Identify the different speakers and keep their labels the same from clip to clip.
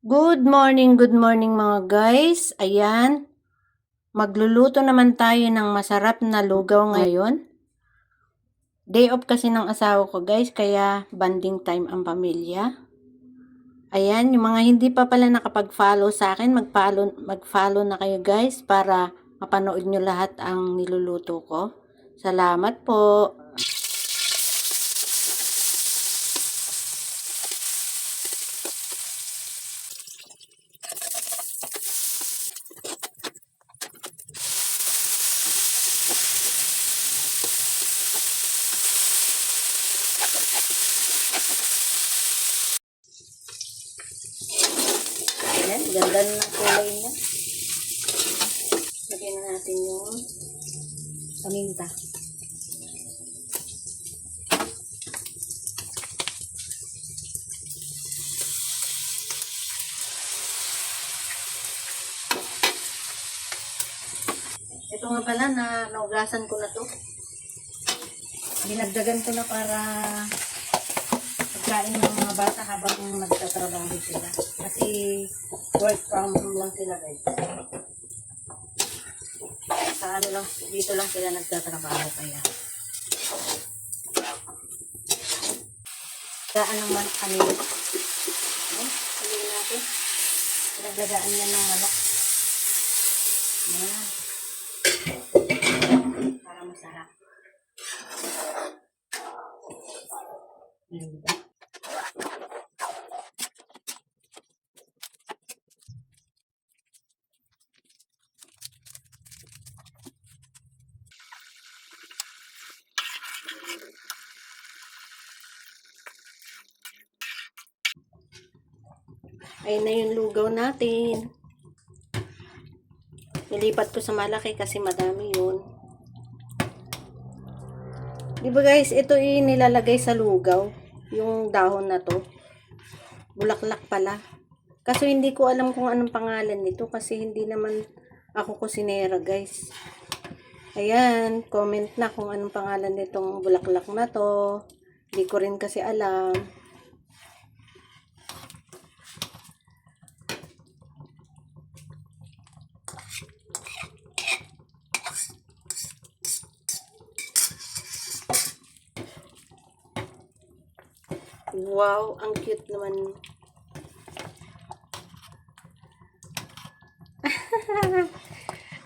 Speaker 1: Good morning mga guys. Ayan, magluluto naman tayo ng masarap na lugaw ngayon. Day off kasi ng asawa ko guys, kaya banding time ang pamilya. Ayan, yung mga hindi pa pala nakapag-follow sa akin, mag-follow na kayo guys para mapanood nyo lahat ang niluluto ko. Salamat po. Ayan, ganda na ng kulay niya. Lagyan na natin yung paminta. Ito nga pala na naugasan ko na to. Dinagdagan ko na para pagkain ng mga bata habang nagtatrabaho sila. Kasi work from home lang sila guys. Sa ano lang, dito lang sila nagtatrabaho kaya. Gaan naman kami. Sabihin natin. Pinagdagaan niya ng manok. Ayan. Para masarap. Ayan. Ayun na yung lugaw natin. Nilipat ko sa malaki kasi madami yun. Diba guys, ito nilalagay sa lugaw. Yung dahon na to. Bulaklak pala. Kaso hindi ko alam kung anong pangalan nito kasi hindi naman ako kusinera guys. Ayan, comment na kung anong pangalan nitong bulaklak na to. Hindi ko rin kasi alam. Wow, ang cute naman.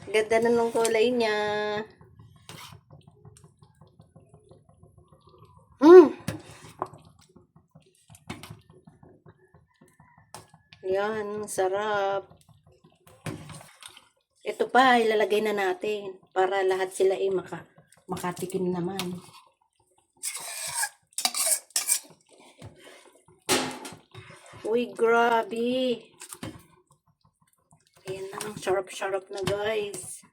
Speaker 1: Ganda na ng kulay niya. Yan, sarap. Ito pa, ilalagay na natin para lahat sila ay makatikim naman. Uy, grabe. Ayan na, ang sarap-sarap na guys.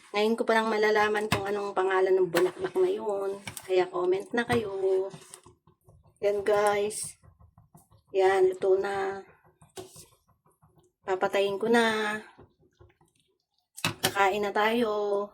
Speaker 1: Ngayon ko pa lang malalaman kung anong pangalan ng bulaklak na yun. Kaya comment na kayo. Yan guys. Yan, luto na. Papatayin ko na. Kakain na tayo.